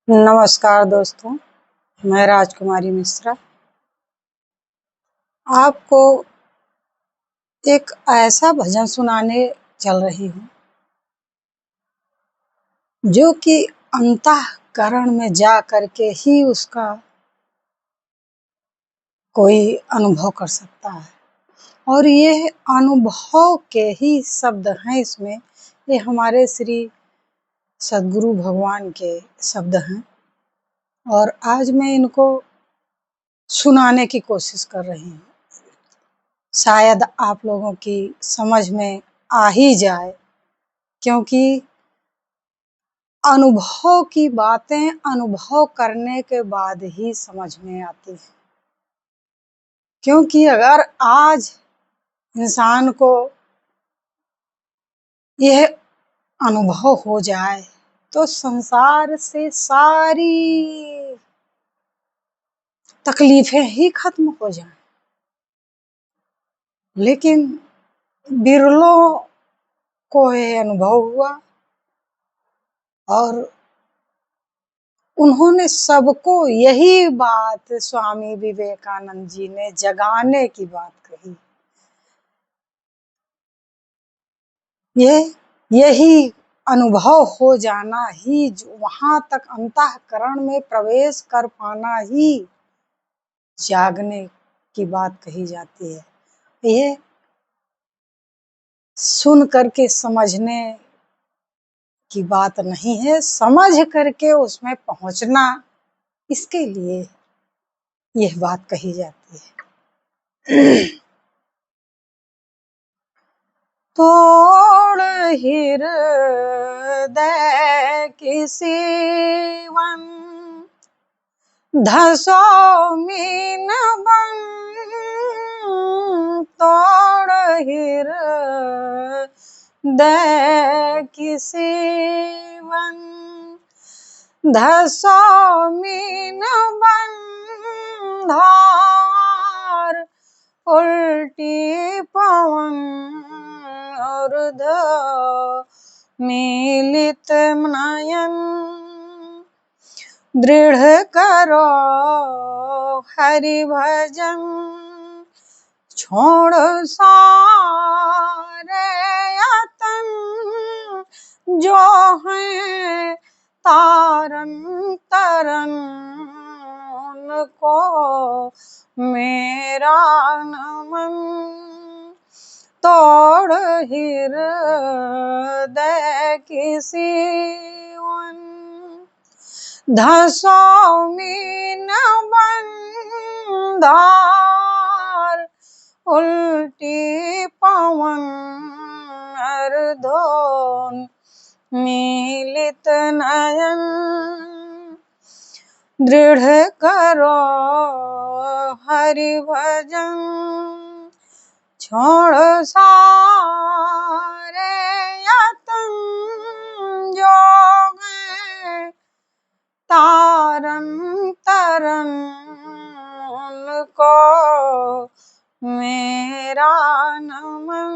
नमस्कार दोस्तों, मैं राजकुमारी मिश्रा आपको एक ऐसा भजन सुनाने चल रही हूँ जो कि अंतःकरण में जा करके ही उसका कोई अनुभव कर सकता है। और ये अनुभव के ही शब्द हैं इसमें। ये हमारे श्री सद्गुरु भगवान के शब्द हैं और आज मैं इनको सुनाने की कोशिश कर रही हूँ। शायद आप लोगों की समझ में आ ही जाए, क्योंकि अनुभव की बातें अनुभव करने के बाद ही समझ में आती हैं। क्योंकि अगर आज इंसान को यह अनुभव हो जाए तो संसार से सारी तकलीफें ही खत्म हो जाएं। लेकिन बिरलों को यह अनुभव हुआ और उन्होंने सबको यही बात स्वामी विवेकानंद जी ने जगाने की बात कही। यही अनुभव हो जाना ही, वहां तक अंतःकरण में प्रवेश कर पाना ही जागने की बात कही जाती है। ये सुन करके समझने की बात नहीं है, समझ करके उसमें पहुंचना, इसके लिए यह बात कही जाती है। तोड़ हृदय की सीवन, धसो मीन बन, तोड़ हृदय की सीवन, धसो मीन बन, धार उल्टी पवन, ऊर्ध मिलित नयन, दृढ़ करो हरि भजन, छोड़ सारे यतन, जो है तारन तरन, उनको मेरा नमन, तोड़ हृदय की सीवन, धसो मीन बन, धार उल्टी पवन, अर्धोन मिलित नयन, दृढ़ करो हरि भजन, छोड़ सारे यतन, जो है तारन तरन, उनको मेरा नमन।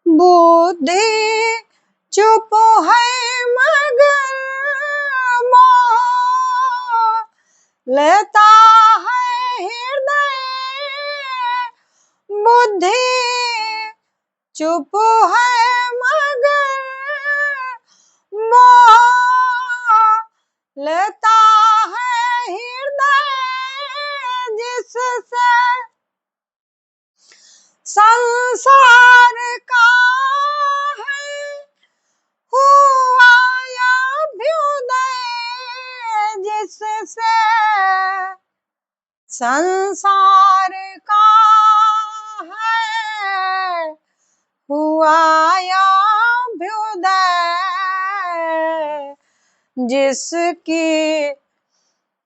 बुद्धि चुप है मगर मोह लेता है हृदय, बुद्धि चुप है मगर मोह लेता है हृदय, जिससे संसार का है हुआ अभ्युदय, जिससे संसार का है हुआ अभ्युदय, जिसकी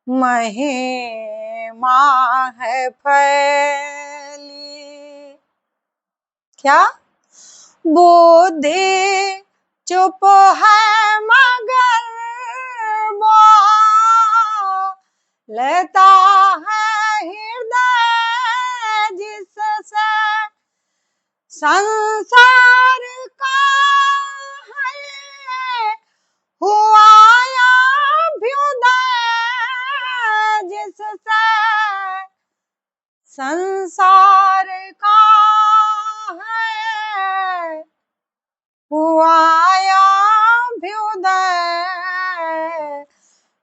महिमा है फैली। क्या? बुद्धि चुप है मगर मोह लेता है हृदय, जिससे संसार का है संसार का है हुआ अभ्युदय,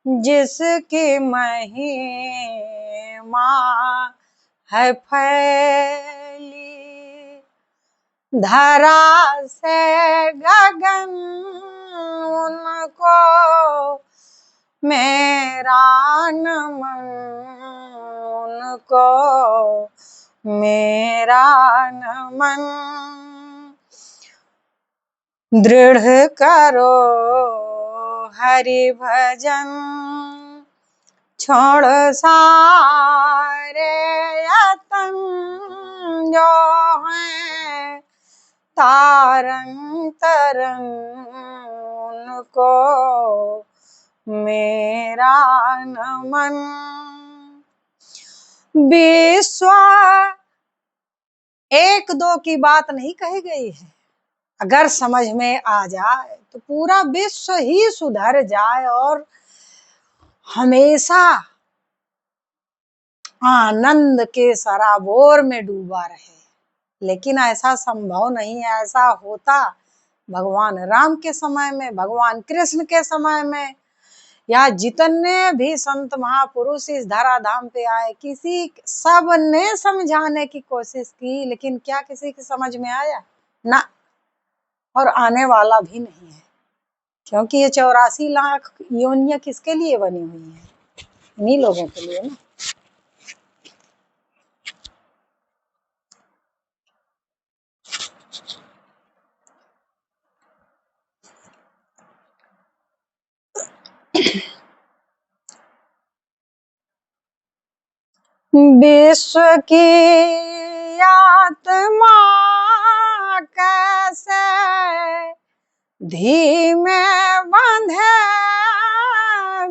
जिसकी महिमा है फैली, धरा से गगन उनको मेरा नमन, उनको मेरा नमन। दृढ़ करो हरि भजन, छोड़ सारे यतन जो हैं तारन तरन, उनको मेरा नमन। विश्व एक दो की बात नहीं कही गई है, अगर समझ में आ जाए तो पूरा विश्व ही सुधर जाए और हमेशा आनंद के सराबोर में डूबा रहे। लेकिन ऐसा संभव नहीं है। ऐसा होता भगवान राम के समय में, भगवान कृष्ण के समय में, या जितने भी संत महापुरुष इस धराधाम पे आए, किसी सब ने समझाने की कोशिश की, लेकिन क्या किसी की समझ में आया? ना, और आने वाला भी नहीं है, क्योंकि ये 84 लाख योनियां किसके लिए बनी हुई हैं? इन्हीं लोगों के लिए ना। विश्व की आत्मा कैसे धीमे बंधे,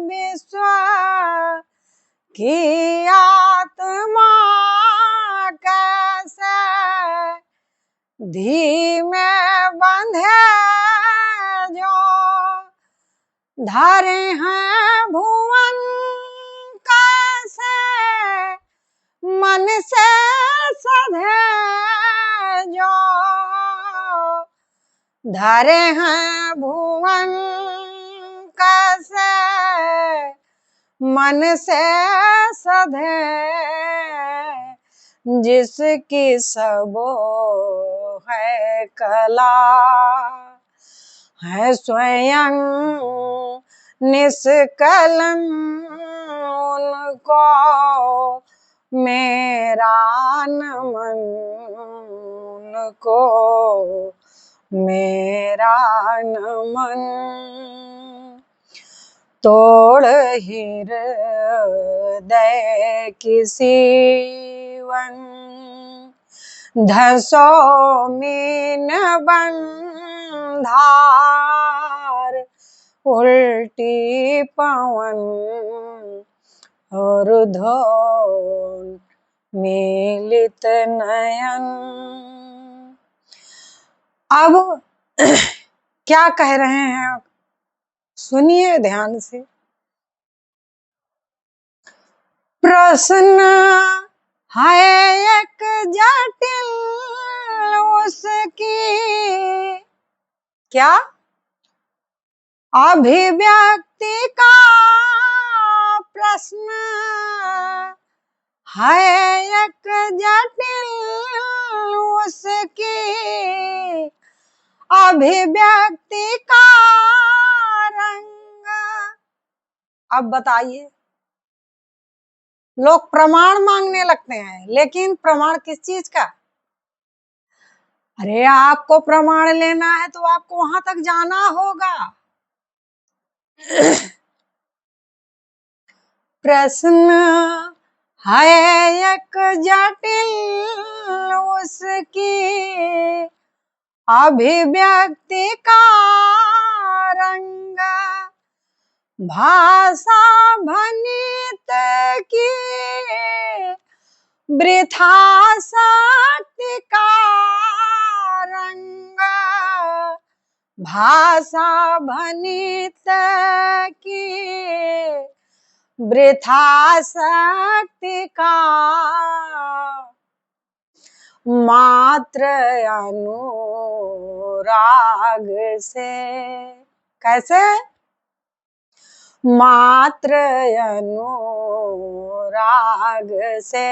विश्व की आत्मा कैसे धीमे बंधे, जो धारे हैं भुवन कैसे मन से सधे, जो धारे हैं भुवन कैसे मन से सधे, जिसकी सबो है कला है स्वयं निष्कलन, उनको मेरा नमन, उनको मेरा नमन। तोड़ हृदय की सीवन, धसो मीन बंधार, उल्टी पवन और धोन मिलित नयन। अब क्या कह रहे हैं सुनिए ध्यान से। प्रश्न है एक जटिल उसकी, क्या? अभिव्यक्ति का प्रश्न है एक जटिल उसकी, अभिव्यक्ति का रंग। अब बताइए, लोग प्रमाण मांगने लगते हैं, लेकिन प्रमाण किस चीज का? अरे आपको प्रमाण लेना है तो आपको वहां तक जाना होगा। प्रश्न है एक जटिल उसकी, अभिव्यक्ति का रंग, भाषा भनित की वृथा शक्ति का रंग, भाषा भनित की वृथा शक्ति का मात्र अनुराग से। कैसे? मात्र अनुराग से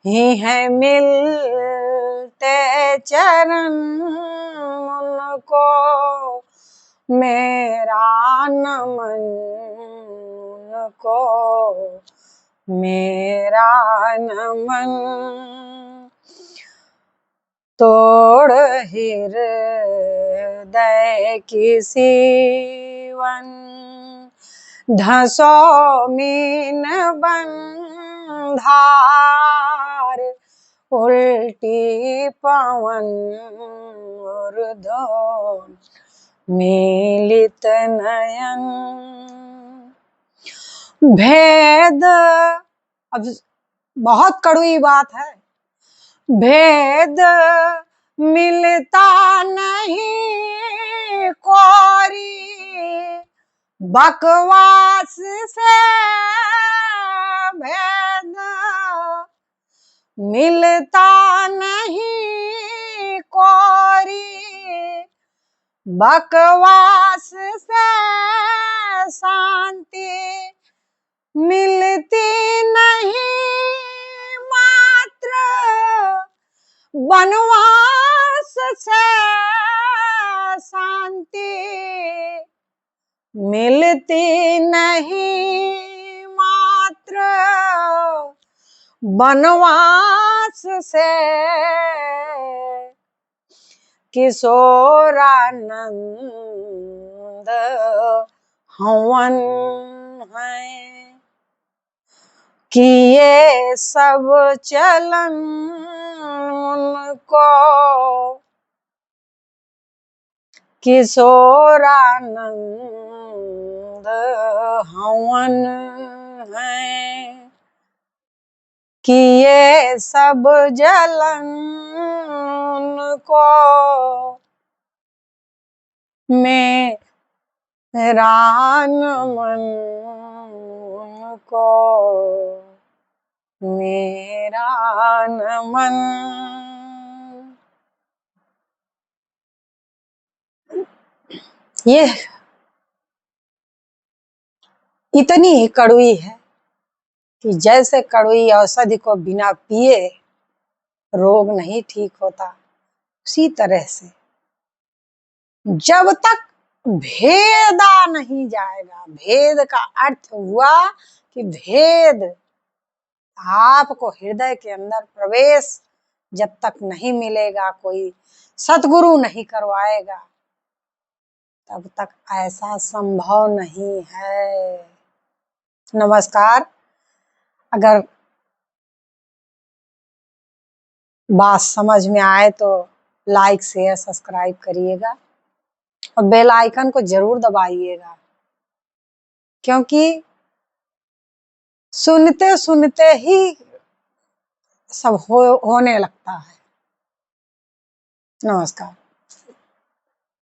ही है मिलते चरण उनको मेरा नमन, उनको मेरा नमन। तोड़ हृदय की सीवन धसो मीन बंधार, उल्टी पवन ऊर्ध्व मीलित नयन। भेद, अब बहुत कड़वी बात है, भेद मिलता नहीं कोरी बकवास से, भेद मिलता नहीं कोरी बकवास से, शांति मिलती नहीं मात्र वनवास से, शांति मिलती नहीं मात्र वनवास से। किशोरानंद हवन है कि ये सब चलन उनको किशोरानंद हवन है कि ये सब जलन उनको मेरा नमन, उनको मेरा नमन। ये इतनी ही कड़वी है कि जैसे कड़वी औषधि को बिना पिए रोग नहीं ठीक होता, उसी तरह से जब तक भेदा नहीं जाएगा, भेद का अर्थ हुआ कि भेद आपको हृदय के अंदर प्रवेश जब तक नहीं मिलेगा, कोई सतगुरु नहीं करवाएगा, तब तक ऐसा संभव नहीं है। नमस्कार। अगर बात समझ में आए तो लाइक शेयर सब्सक्राइब करिएगा और बेल आइकन को जरूर दबाइएगा, क्योंकि सुनते सुनते ही सब होने लगता है। नमस्कार।